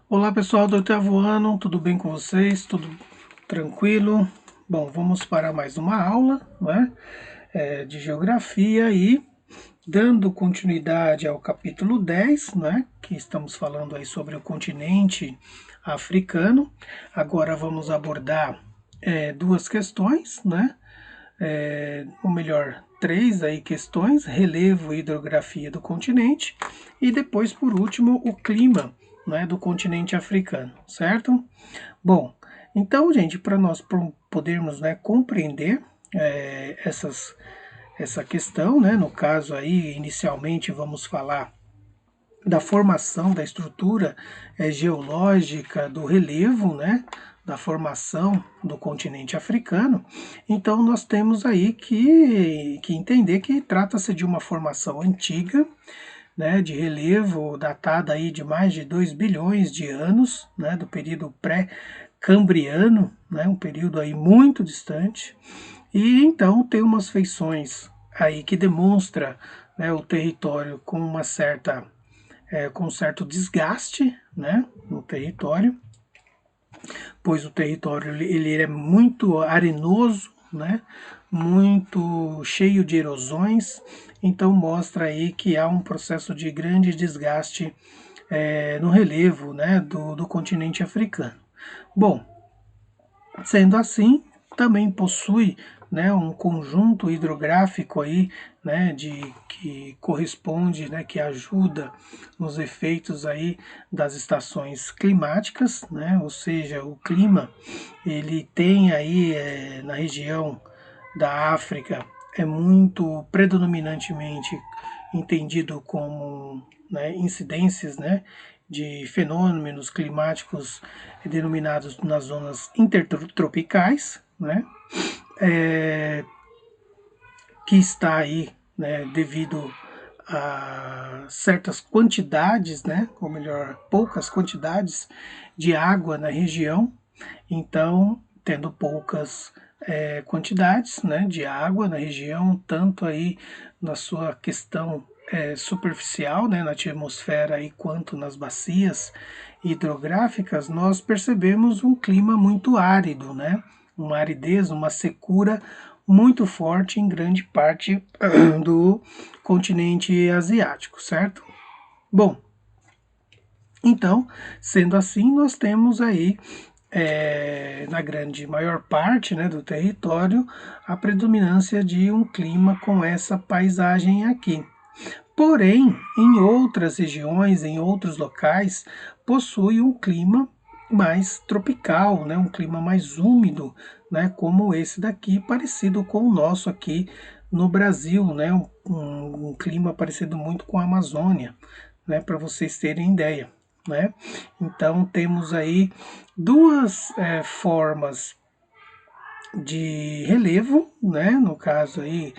Olá pessoal do oitavo ano, tudo bem com vocês? Tudo tranquilo? Bom, vamos para mais uma aula, né, de geografia e dando continuidade ao capítulo 10, né, que estamos falando aí sobre o continente africano. Agora vamos abordar duas questões, né, ou melhor, três aí questões: relevo e hidrografia do continente, e depois, por último, o clima, né, do continente africano, certo? Bom, então, gente, para nós podermos, né, compreender essa questão, né, no caso aí, inicialmente vamos falar da formação da estrutura geológica do relevo, né, da formação do continente africano. Então nós temos aí que entender que trata-se de uma formação antiga, né, de relevo datada aí de mais de 2 bilhões de anos, né, do período pré-cambriano, né, um período aí muito distante. E então tem umas feições aí que demonstra, né, o território com uma certa com um certo desgaste, né, no território, pois o território ele é muito arenoso, né, muito cheio de erosões, então mostra aí que há um processo de grande desgaste no relevo, né, do continente africano. Bom, sendo assim, também possui, né, um conjunto hidrográfico aí, né, que corresponde, né, que ajuda nos efeitos aí das estações climáticas, né, ou seja, o clima ele tem aí na região da África é muito predominantemente entendido como, né, incidências, né, de fenômenos climáticos denominados nas zonas intertropicais, né, é, que está aí, né, devido a certas quantidades, né, ou melhor, poucas quantidades de água na região. Então, tendo poucas quantidades, né, de água na região, tanto aí na sua questão superficial, né, na atmosfera aí, quanto nas bacias hidrográficas, nós percebemos um clima muito árido, né, uma aridez, uma secura muito forte em grande parte do continente asiático, certo? Bom, então, sendo assim, nós temos aí, na grande maior parte, né, do território, a predominância de um clima com essa paisagem aqui. Porém, em outras regiões, em outros locais, possui um clima mais tropical, né, um clima mais úmido, né, como esse daqui, parecido com o nosso aqui no Brasil, né, um clima parecido muito com a Amazônia, né, para vocês terem ideia. Né? Então temos aí duas formas de relevo, né? No caso aí,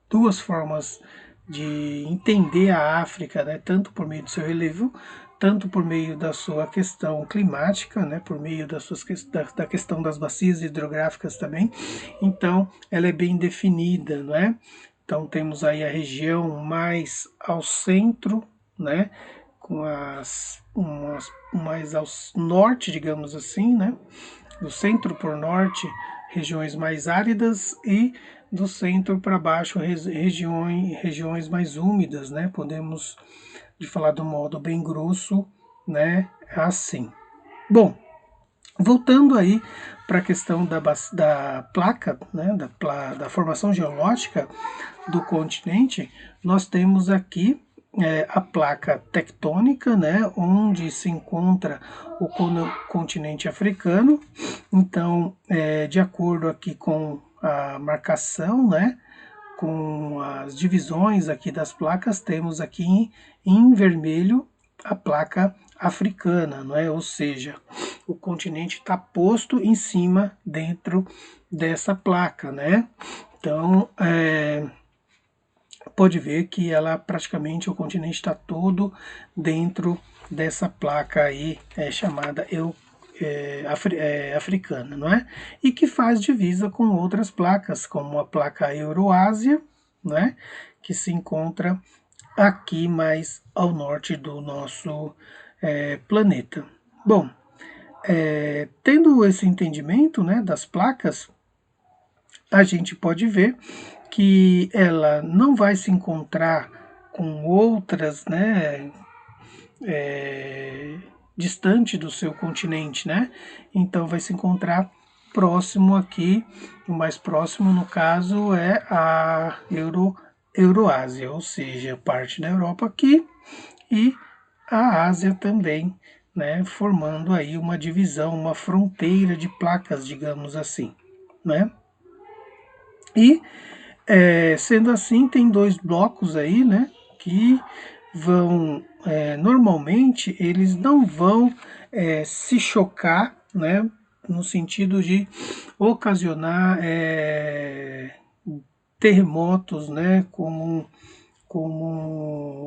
duas formas de entender a África, né? Tanto por meio do seu relevo, tanto por meio da sua questão climática, né? Por meio da questão das bacias hidrográficas também. Então, ela é bem definida, não é? Então temos aí a região mais ao centro, né? Com mais ao norte, digamos assim, né? Do centro por norte, regiões mais áridas, e do centro para baixo, regiões mais úmidas, né? Podemos de falar do modo bem grosso, né? Assim. Bom, voltando aí para a questão da placa, né? Da formação geológica do continente, nós temos aqui a placa tectônica, né, onde se encontra o continente africano. Então, de acordo aqui com a marcação, né, com as divisões aqui das placas, temos aqui em vermelho a placa africana, não é? Ou seja, o continente está posto em cima dentro dessa placa, né? Então, pode ver que ela praticamente o continente está todo dentro dessa placa aí chamada africana, não é? E que faz divisa com outras placas, como a placa Euroásia, né? Que se encontra aqui mais ao norte do nosso planeta. Bom, tendo esse entendimento, né, das placas, a gente pode ver que ela não vai se encontrar com outras, né, distante do seu continente, né? Então vai se encontrar próximo aqui, o mais próximo no caso é a Euroásia, ou seja, parte da Europa aqui e a Ásia também, né? Formando aí uma divisão, uma fronteira de placas, digamos assim, né? E sendo assim, tem dois blocos aí, né? Que vão, normalmente, eles não vão se chocar, né? No sentido de ocasionar terremotos, né? Como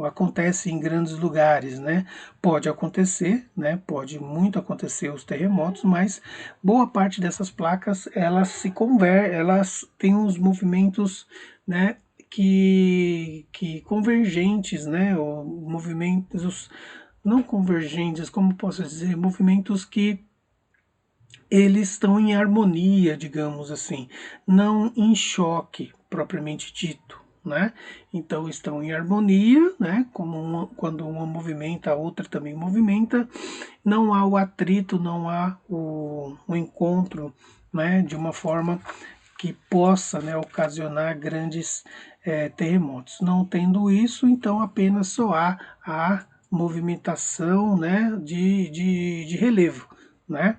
acontece em grandes lugares, né? Pode acontecer, né? Pode muito acontecer os terremotos, mas boa parte dessas placas elas se convertem, elas têm uns movimentos, né? Que convergentes, né? Ou movimentos não convergentes, como posso dizer, movimentos que eles estão em harmonia, digamos assim, não em choque propriamente dito, né? Então estão em harmonia, né? Quando uma movimenta, a outra também movimenta, não há o atrito, não há o encontro, né? De uma forma que possa, né, ocasionar grandes terremotos. Não tendo isso, então apenas só há a movimentação, né, de relevo, né?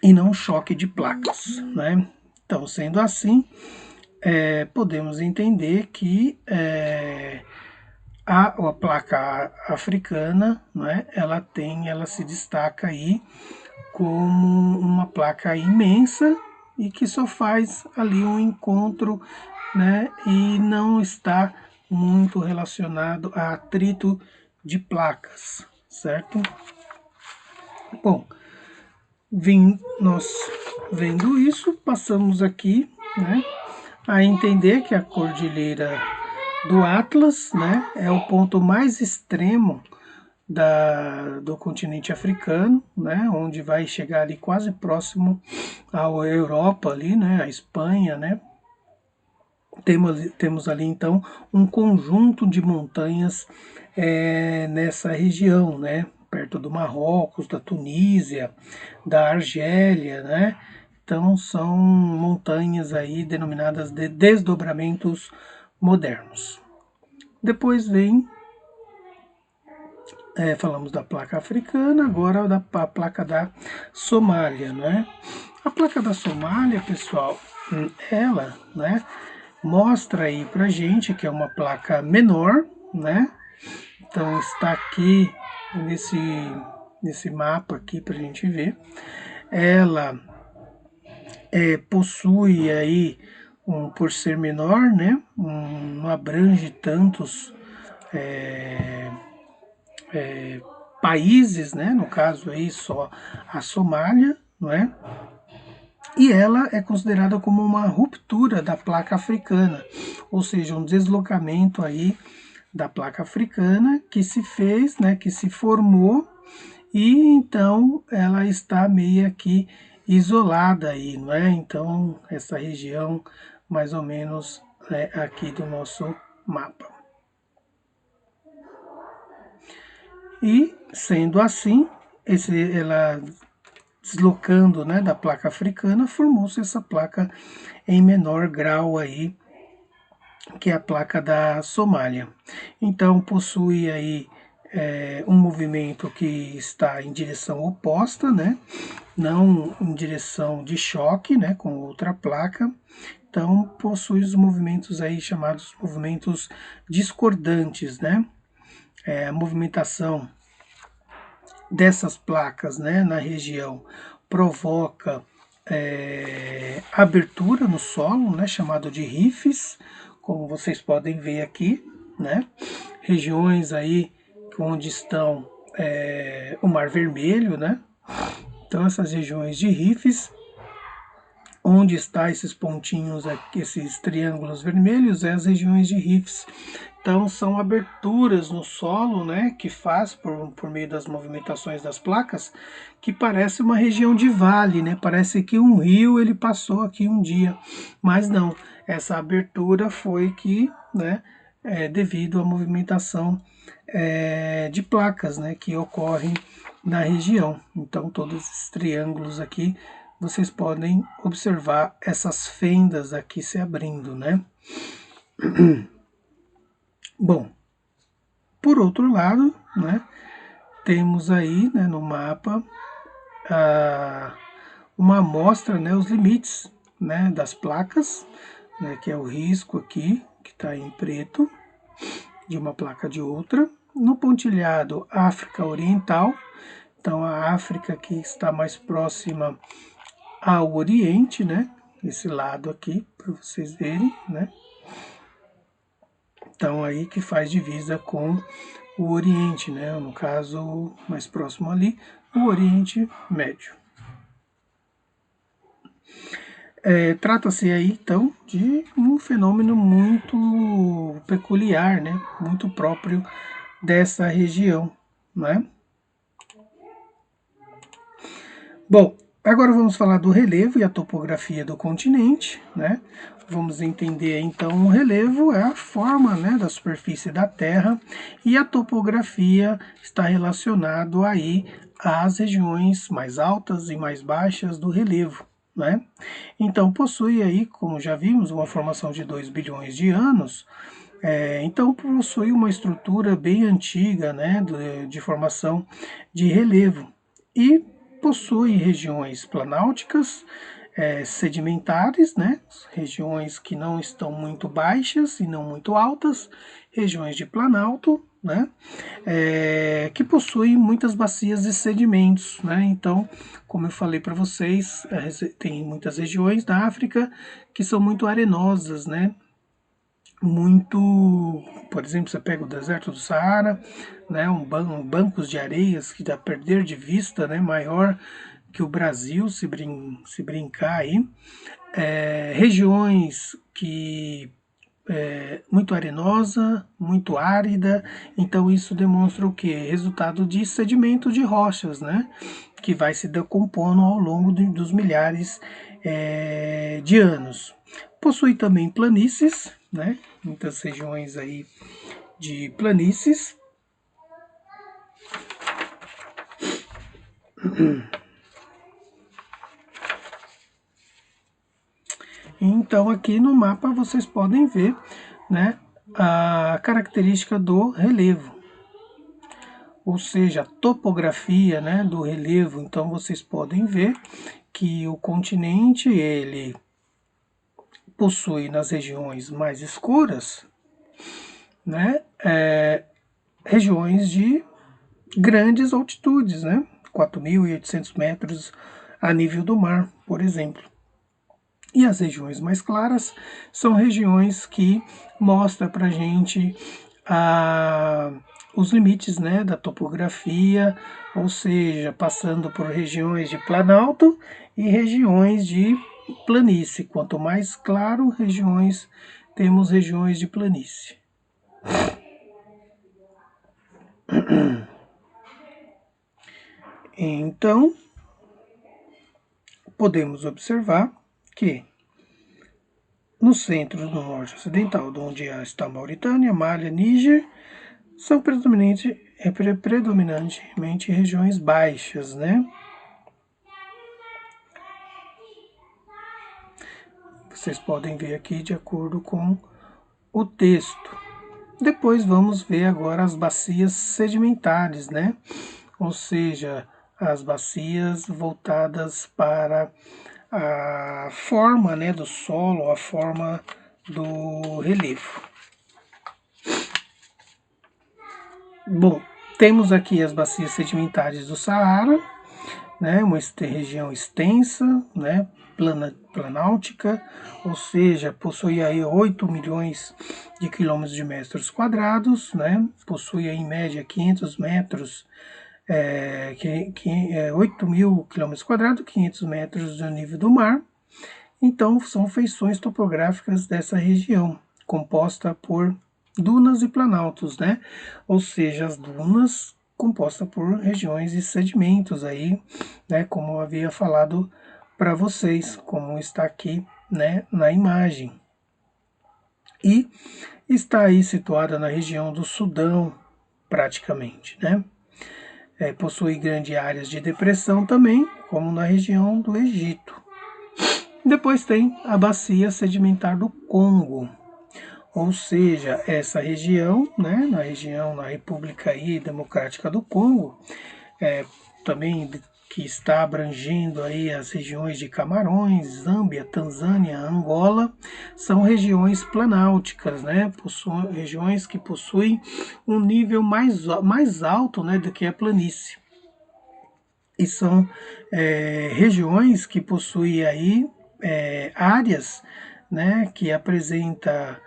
E não choque de placas, né? Então, sendo assim, podemos entender que a placa africana, né, ela se destaca aí como uma placa imensa e que só faz ali um encontro, né, e não está muito relacionado a atrito de placas, certo? Bom, nós vendo isso, passamos aqui, né, a entender que a Cordilheira do Atlas, né, é o ponto mais extremo do continente africano, né, onde vai chegar ali quase próximo à Europa ali, né, à Espanha, né. Temos ali então um conjunto de montanhas nessa região, né, perto do Marrocos, da Tunísia, da Argélia, né. Então são montanhas aí denominadas de desdobramentos modernos. Depois vem, falamos da placa africana, agora a placa da Somália, né? A placa da Somália, pessoal, ela, né, mostra aí pra gente que é uma placa menor, né? Então está aqui nesse mapa aqui pra gente ver. Ela possui aí, por ser menor, né? Não abrange tantos países, né? No caso aí só a Somália, não é? E ela é considerada como uma ruptura da placa africana, ou seja, um deslocamento aí da placa africana que se fez, né, que se formou e então ela está meio que isolada aí, não é? Então essa região mais ou menos aqui do nosso mapa. E sendo assim, ela deslocando, né, da placa africana, formou-se essa placa em menor grau aí, que é a placa da Somália. Então possui aí um movimento que está em direção oposta, né, não em direção de choque, né, com outra placa. Então possui os movimentos aí chamados movimentos discordantes, né. A movimentação dessas placas, né, na região provoca abertura no solo, né, chamado de rifes, como vocês podem ver aqui, né, regiões aí onde estão o Mar Vermelho, né, então essas regiões de rifes, onde está esses pontinhos aqui, esses triângulos vermelhos, as regiões de rifes Então são aberturas no solo, né, que faz por meio das movimentações das placas, que parece uma região de vale, né? Parece que um rio ele passou aqui um dia, mas não. Essa abertura foi que, né, devido à movimentação de placas, né, que ocorrem na região. Então todos esses triângulos aqui vocês podem observar essas fendas aqui se abrindo, né? Bom, por outro lado, né, temos aí, né, no mapa uma amostra, né, os limites, né, das placas, né, que é o risco aqui, que está em preto, de uma placa de outra. No pontilhado, África Oriental, então a África que está mais próxima ao Oriente, né, esse lado aqui, para vocês verem, né. Então aí que faz divisa com o Oriente, né? No caso mais próximo ali, o Oriente Médio. Trata-se aí então de um fenômeno muito peculiar, né? Muito próprio dessa região, né? Bom, agora vamos falar do relevo e a topografia do continente, né? Vamos entender então o relevo é a forma, né, da superfície da Terra e a topografia está relacionado aí às regiões mais altas e mais baixas do relevo, né? Então possui aí, como já vimos, uma formação de 2 bilhões de anos. Então possui uma estrutura bem antiga, né, de formação de relevo e possui regiões planálticas, sedimentares, né, regiões que não estão muito baixas e não muito altas, regiões de planalto, né, que possuem muitas bacias de sedimentos, né. Então, como eu falei para vocês, tem muitas regiões da África que são muito arenosas, né, muito, por exemplo, você pega o deserto do Saara, né, bancos de areias que dá a perder de vista, né, maior que o Brasil, se brincar aí, regiões que muito arenosa, muito árida, então isso demonstra o que? Resultado de sedimento de rochas, né, que vai se decompondo ao longo dos milhares de anos. Possui também planícies, né, muitas regiões aí de planícies. Então aqui no mapa vocês podem ver, né, a característica do relevo, ou seja, a topografia, né, do relevo. Então vocês podem ver que o continente ele possui nas regiões mais escuras, né, regiões de grandes altitudes, né, 4.800 metros a nível do mar, por exemplo. E as regiões mais claras são regiões que mostram para a gente os limites, né, da topografia, ou seja, passando por regiões de planalto e regiões de planície. Quanto mais claro, temos regiões de planície. Então, podemos observar que no centro do norte ocidental, onde está a Mauritânia, Malha, Níger, são predominantemente regiões baixas, né? Vocês podem ver aqui de acordo com o texto. Depois vamos ver agora as bacias sedimentares, né? Ou seja, as bacias voltadas para a forma, né, do solo, a forma do relevo. Bom, temos aqui as bacias sedimentares do Saara, né, uma região extensa, né, planáltica, ou seja, possui aí 8 milhões de quilômetros de metros quadrados, né, possui aí, em média 500 metros, 8 mil quilômetros quadrados, 500 metros do nível do mar. Então, são feições topográficas dessa região, composta por dunas e planaltos, né? Ou seja, as dunas compostas por regiões de sedimentos aí, né? Como eu havia falado para vocês, como está aqui, né, na imagem. E está aí situada na região do Sudão, praticamente, né? Possui grandes áreas de depressão também, como na região do Egito. Depois tem a bacia sedimentar do Congo, ou seja, essa região, né, na República aí Democrática do Congo, também que está abrangendo aí as regiões de Camarões, Zâmbia, Tanzânia, Angola, são regiões planálticas, né, regiões que possuem um nível mais alto, né, do que a planície. E são regiões que possuem aí áreas, né, que apresenta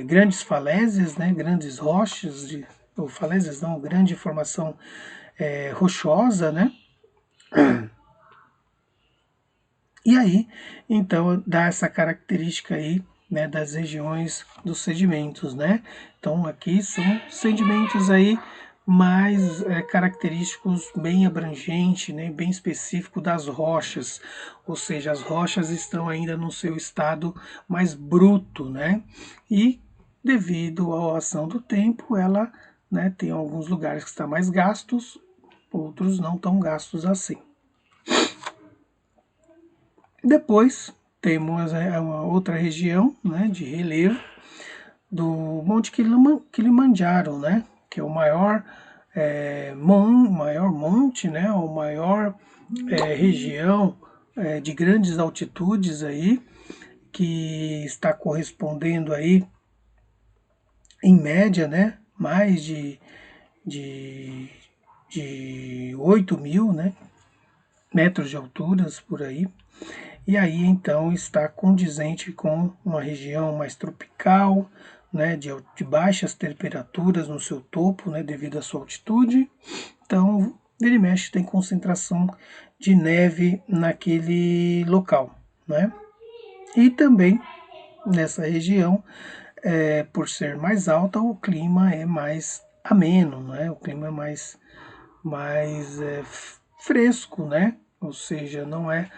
grandes falésias, né, grandes rochas, ou falésias não, grande formação rochosa, né, e aí, então, dá essa característica aí, né, das regiões dos sedimentos, né? Então, aqui são sedimentos aí mais característicos, bem abrangente, né, bem específico das rochas, ou seja, as rochas estão ainda no seu estado mais bruto, né? E devido à ação do tempo, ela, né, tem alguns lugares que está mais gastos, outros não tão gastos assim. Depois temos uma outra região, né, de relevo do Monte Kilimanjaro, né, que é o maior, maior monte, né, o maior região de grandes altitudes aí, que está correspondendo aí, em média, né, mais de, de 8.000, né, metros de alturas por aí. E aí então está condizente com uma região mais tropical, né, de baixas temperaturas no seu topo, né, devido à sua altitude. Então, vira e mexe tem concentração de neve naquele local, né? E também nessa região, por ser mais alta, o clima é mais ameno, né? O clima é mais fresco, né? Ou seja, não é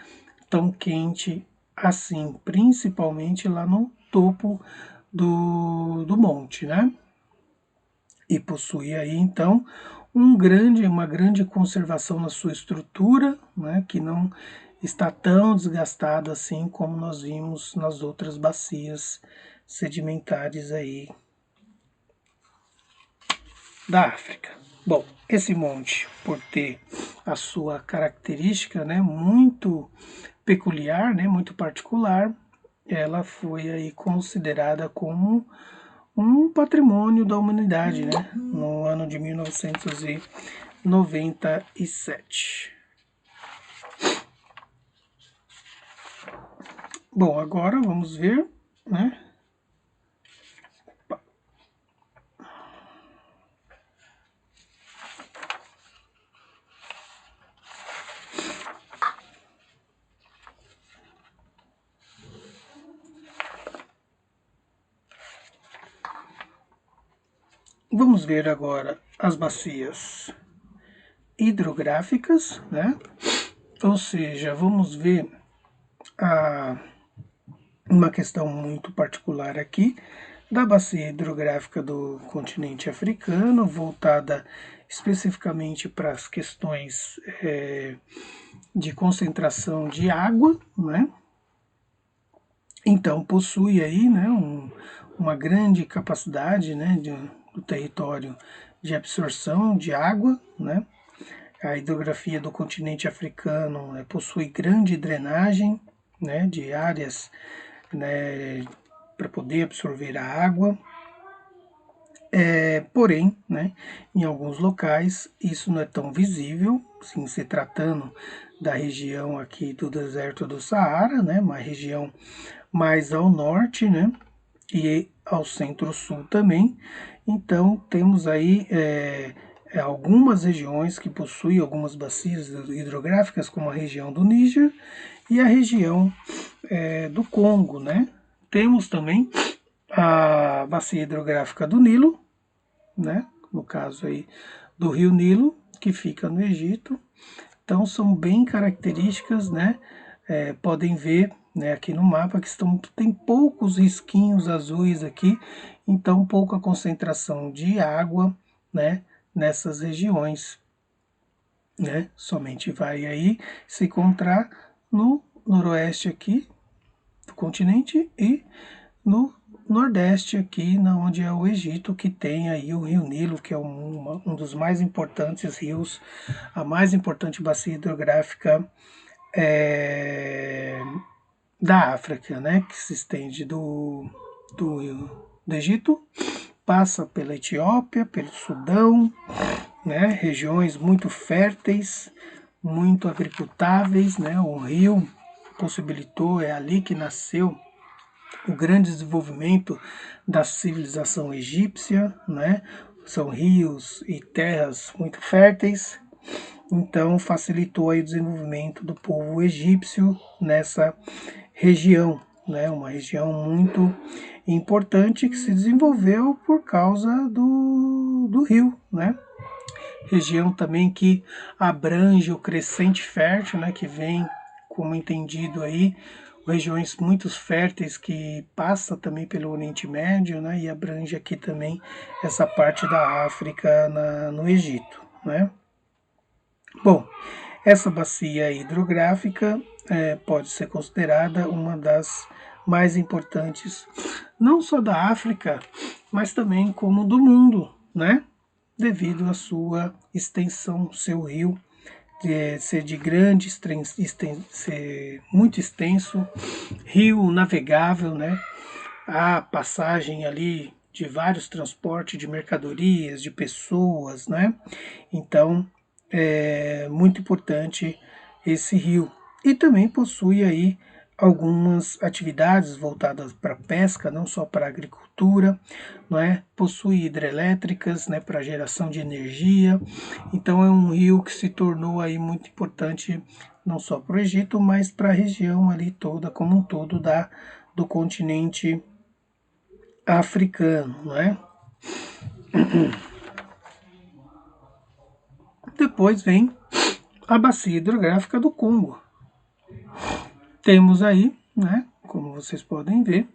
tão quente assim, principalmente lá no topo do monte, né? E possui aí então uma grande conservação na sua estrutura, né? Que não está tão desgastada assim como nós vimos nas outras bacias sedimentares aí da África. Bom, esse monte, por ter a sua característica, né, muito peculiar, né, muito particular, ela foi aí considerada como um patrimônio da humanidade, né, no ano de 1997. Bom, agora vamos ver, né? Vamos ver agora as bacias hidrográficas, né? Ou seja, vamos ver uma questão muito particular aqui da bacia hidrográfica do continente africano, voltada especificamente para as questões de concentração de água, né? Então possui aí, né, uma grande capacidade, né, do território de absorção de água, né? A hidrografia do continente africano possui grande drenagem, né, de áreas, né, para poder absorver a água. Porém, né, em alguns locais isso não é tão visível, sim, se tratando da região aqui do deserto do Saara, né, uma região mais ao norte, né, e ao centro-sul também. Então temos aí algumas regiões que possuem algumas bacias hidrográficas, como a região do Níger e a região do Congo, né. Temos também a bacia hidrográfica do Nilo, né? No caso aí do Rio Nilo, que fica no Egito. Então são bem características, né? Podem ver, né, aqui no mapa que tem poucos risquinhos azuis aqui, então pouca concentração de água, né, nessas regiões, né? Somente vai aí se encontrar no noroeste aqui do continente e no nordeste aqui, onde é o Egito, que tem aí o Rio Nilo, que é um dos mais importantes rios, a mais importante bacia hidrográfica é, da África, né, que se estende do Egito, passa pela Etiópia, pelo Sudão, né, regiões muito férteis, muito agricultáveis, né, o rio possibilitou, é ali que nasceu o grande desenvolvimento da civilização egípcia, né? São rios e terras muito férteis, então facilitou aí o desenvolvimento do povo egípcio nessa região, né? Uma região muito importante que se desenvolveu por causa do rio, né? Região também que abrange o crescente fértil, né? Que vem, como entendido aí, regiões muito férteis que passa também pelo Oriente Médio, né, e abrange aqui também essa parte da África no Egito, né. Bom, essa bacia hidrográfica pode ser considerada uma das mais importantes, não só da África, mas também como do mundo, né, devido à sua extensão, seu rio ser de grande, ser muito extenso, rio navegável, né? Há passagem ali de vários transportes de mercadorias, de pessoas, né? Então, é muito importante esse rio. E também possui aí algumas atividades voltadas para pesca, não só para agricultura, não é? Possui hidrelétricas, né, para geração de energia. Então é um rio que se tornou aí muito importante não só para o Egito, mas para a região ali toda como um todo do continente africano, não é? Depois vem a bacia hidrográfica do Congo. Temos aí, né, como vocês podem ver,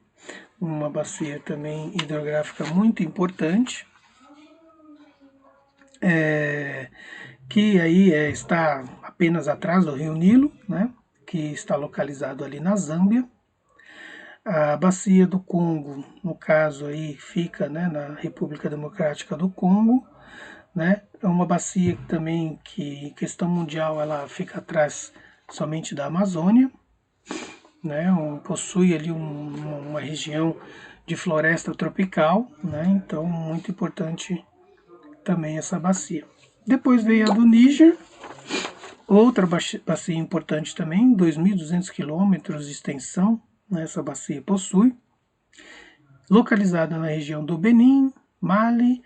uma bacia também hidrográfica muito importante, que aí está apenas atrás do Rio Nilo, né, que está localizado ali na Zâmbia. A bacia do Congo, no caso aí, fica, né, na República Democrática do Congo, né? É uma bacia também que, em questão mundial, ela fica atrás somente da Amazônia, né? Possui ali uma região de floresta tropical, né? Então, muito importante também essa bacia. Depois veio a do Níger, outra bacia importante também, 2.200 quilômetros de extensão, né? Essa bacia possui, localizada na região do Benin, Mali,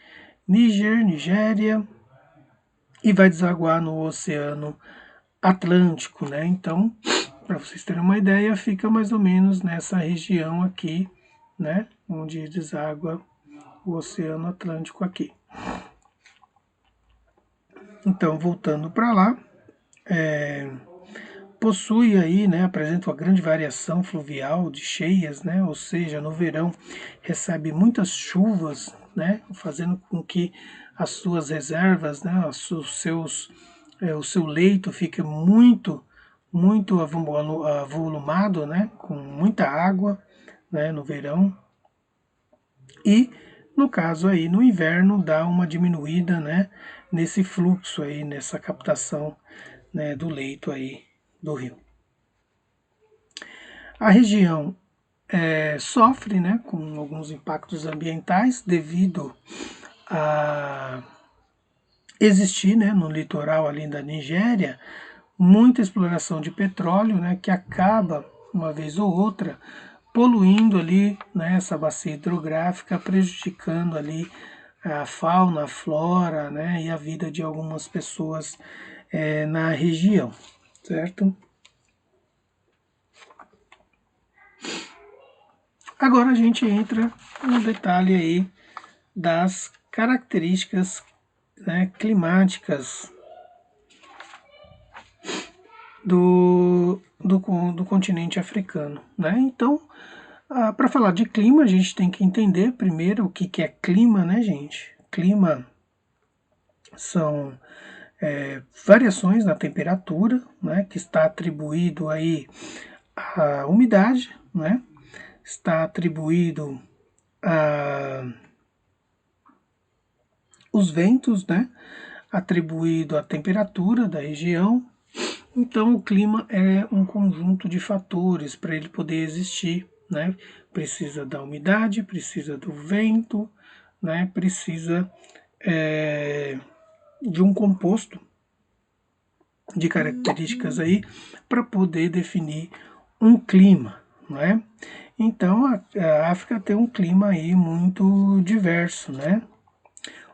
Níger, Nigéria, e vai desaguar no Oceano Atlântico, né? Então, para vocês terem uma ideia, fica mais ou menos nessa região aqui, né? Onde deságua o Oceano Atlântico aqui. Então, voltando para lá, possui aí, né? Apresenta uma grande variação fluvial de cheias, né? Ou seja, no verão recebe muitas chuvas, né? Fazendo com que as suas reservas, né? O seu leito fique muito avolumado, né? Com muita água, né? No verão. E no caso aí, no inverno, dá uma diminuída, né? Nesse fluxo aí, nessa captação, né? Do leito aí do rio. A região sofre, né? Com alguns impactos ambientais devido a existir, né? No litoral ali da Nigéria, muita exploração de petróleo, né, que acaba, uma vez ou outra, poluindo ali, né, essa bacia hidrográfica, prejudicando ali a fauna, a flora, né, e a vida de algumas pessoas na região, certo? Agora a gente entra no detalhe aí das características, né, climáticas do continente africano, né? Então, para falar de clima, a gente tem que entender primeiro o que é clima, né, gente? Clima são variações na temperatura, né, que está atribuído aí à umidade, né? Está atribuído a os ventos, né? Atribuído à temperatura da região. Então, o clima é um conjunto de fatores para ele poder existir, né? Precisa da umidade, precisa do vento, né? Precisa de um composto de características aí para poder definir um clima, né? Então, a África tem um clima aí muito diverso, né?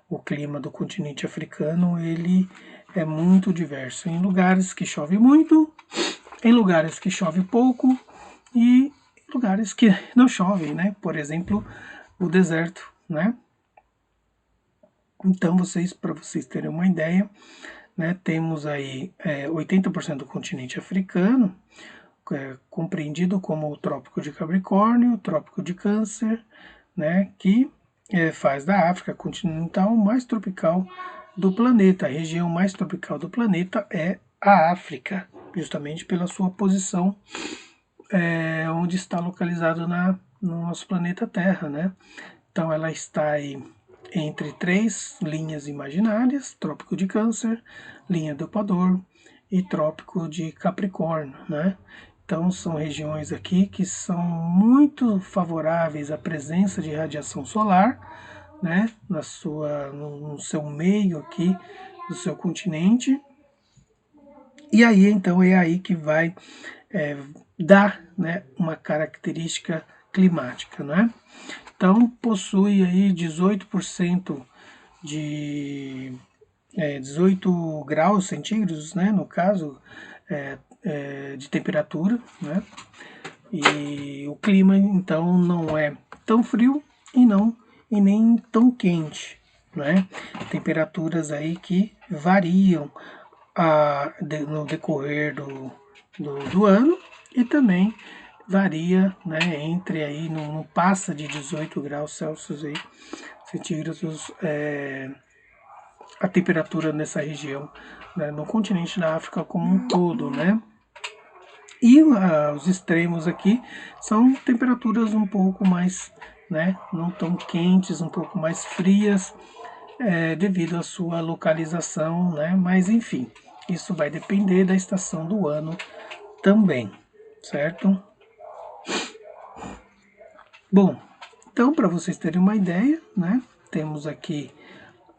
O clima do continente africano, ele é muito diverso. Em lugares que chove muito, em lugares que chove pouco e em lugares que não chove, né? Por exemplo, o deserto, né? Então, para vocês terem uma ideia, né, temos aí 80% do continente africano, compreendido como o Trópico de Capricórnio, o Trópico de Câncer, né, que faz da África continental mais tropical do planeta. A região mais tropical do planeta é a África, justamente pela sua posição onde está localizado no nosso planeta Terra, né? Então ela está aí entre três linhas imaginárias: Trópico de Câncer, linha do Equador e Trópico de Capricórnio, né? Então são regiões aqui que são muito favoráveis à presença de radiação solar, né? No seu meio aqui do seu continente. E aí então é aí que vai dar, né, uma característica climática, né? Então possui aí 18% de 18 graus centígrados, né, no caso de temperatura, né? E o clima então não é tão frio e nem tão quente, né? Temperaturas aí que variam no decorrer do ano e também varia, né, entre aí, não passa de 18 graus Celsius aí, centígrados, a temperatura nessa região, né, no continente da África como um todo, né? E os extremos aqui são temperaturas um pouco mais, né, não tão quentes, um pouco mais frias, devido à sua localização, né? Mas enfim, isso vai depender da estação do ano também, certo? Bom, então para vocês terem uma ideia, né? Temos aqui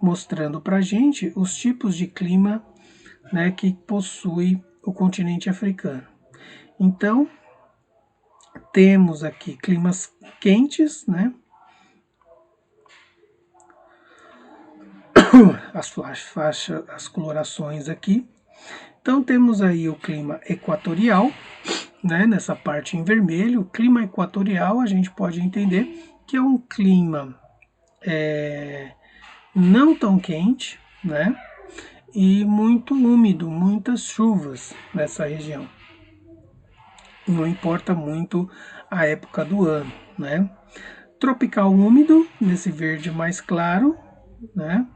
mostrando para gente os tipos de clima, né, que possui o continente africano. Então temos aqui climas quentes, né? As colorações aqui. Então temos aí o clima equatorial, né, nessa parte em vermelho. O clima equatorial a gente pode entender que é um clima não tão quente, né, e muito úmido, muitas chuvas nessa região. Não importa muito a época do ano, né? Tropical úmido, nesse verde mais claro, né?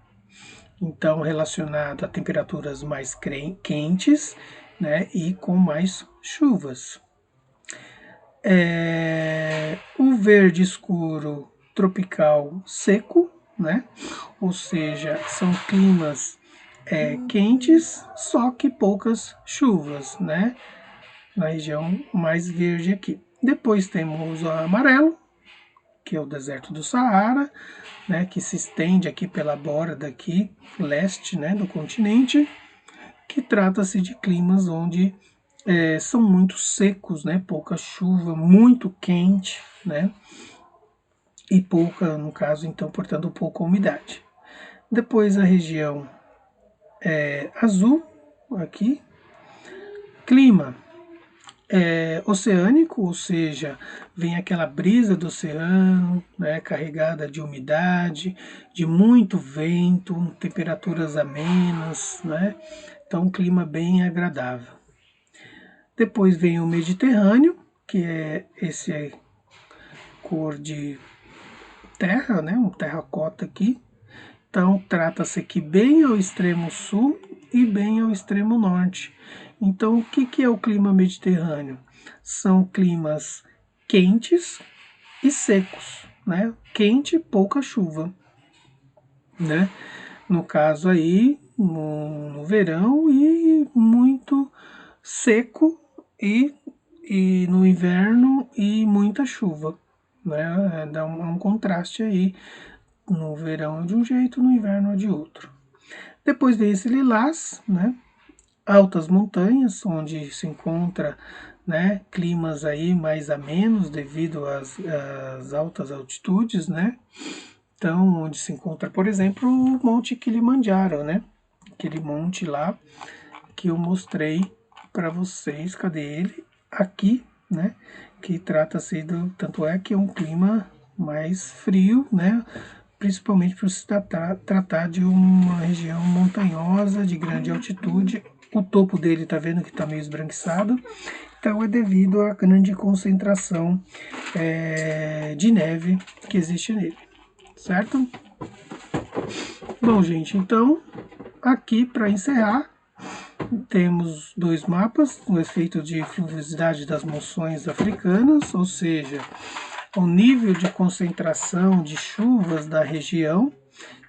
Então relacionado a temperaturas mais quentes, né, e com mais chuvas. O verde escuro tropical seco, né? Ou seja, são climas quentes, só que poucas chuvas, né? Na região mais verde aqui. Depois temos o amarelo, que é o deserto do Saara, né? Que se estende aqui pela borda aqui, leste, né? Do continente, que trata-se de climas onde são muito secos, né? Pouca chuva, muito quente, né? E pouca, no caso, então, portanto, pouca umidade. Depois a região azul, aqui, clima oceânico, ou seja, vem aquela brisa do oceano, né, carregada de umidade, de muito vento, temperaturas amenas, né? Então, um clima bem agradável. Depois vem o Mediterrâneo, que é esse cor de terra, né, um terracota aqui. Então, trata-se aqui bem ao extremo sul e bem ao extremo norte. Então, o que é o clima mediterrâneo? São climas quentes e secos, né? Quente, pouca chuva, né? No caso aí, no verão, e muito seco e no inverno e muita chuva, né? Dá um contraste aí. No verão é de um jeito, no inverno é de outro. Depois vem esse lilás, né? Altas montanhas, onde se encontra, né, climas aí mais amenos devido às altas altitudes, né? Então, onde se encontra, por exemplo, o Monte Kilimanjaro, né? Aquele monte lá que eu mostrei para vocês, cadê ele? Aqui, né? Que trata-se do, tanto é que é um clima mais frio, né? Principalmente por se tratar de uma região montanhosa de grande altitude. O topo dele tá vendo que está meio esbranquiçado, então é devido à grande concentração de neve que existe nele, certo? Bom, gente, então aqui para encerrar temos dois mapas, o efeito de fluviosidade das monções africanas, ou seja, o nível de concentração de chuvas da região.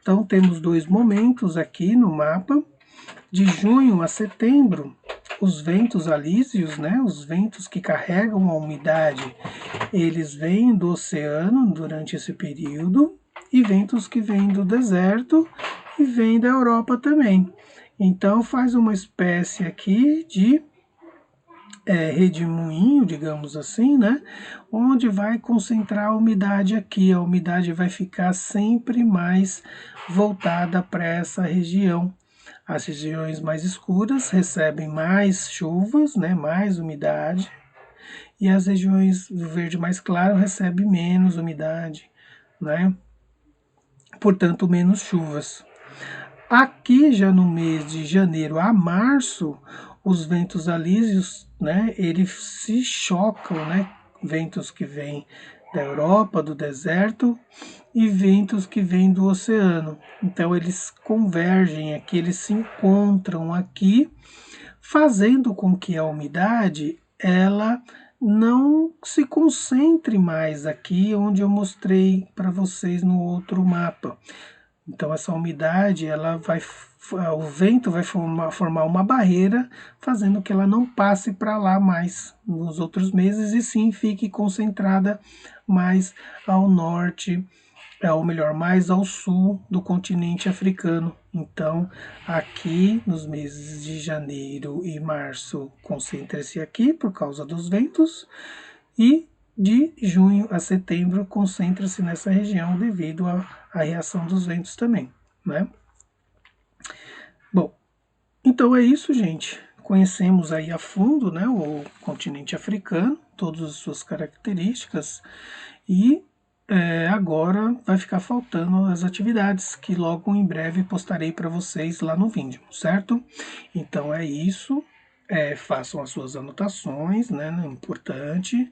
Então temos dois momentos aqui no mapa. De junho a setembro, os ventos alísios, né, os ventos que carregam a umidade, eles vêm do oceano durante esse período, e ventos que vêm do deserto e vêm da Europa também. Então faz uma espécie aqui de redemoinho, digamos assim, né? Onde vai concentrar a umidade aqui. A umidade vai ficar sempre mais voltada para essa região. As regiões mais escuras recebem mais chuvas, né? Mais umidade. E as regiões do verde mais claro recebem menos umidade, né? Portanto, menos chuvas. Aqui já no mês de janeiro a março, os ventos alísios, né, eles se chocam, né, ventos que vêm da Europa, do deserto, e ventos que vêm do oceano. Então eles convergem aqui, eles se encontram aqui, fazendo com que a umidade ela não se concentre mais aqui onde eu mostrei para vocês no outro mapa. Então essa umidade, o vento vai formar uma barreira, fazendo que ela não passe para lá mais nos outros meses, e sim fique concentrada mais ao norte, ou melhor, mais ao sul do continente africano. Então, aqui nos meses de janeiro e março, concentra-se aqui por causa dos ventos, e de junho a setembro concentra-se nessa região devido à reação dos ventos também, né? Bom, então é isso, gente. Conhecemos aí a fundo, né, o continente africano, todas as suas características, e agora vai ficar faltando as atividades que logo em breve postarei para vocês lá no vídeo, certo? Então é isso. Façam as suas anotações, né? Importante.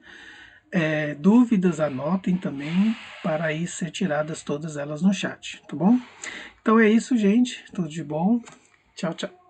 Dúvidas anotem também para aí ser tiradas todas elas no chat, tá bom? Então é isso, gente. Tudo de bom. Tchau, tchau.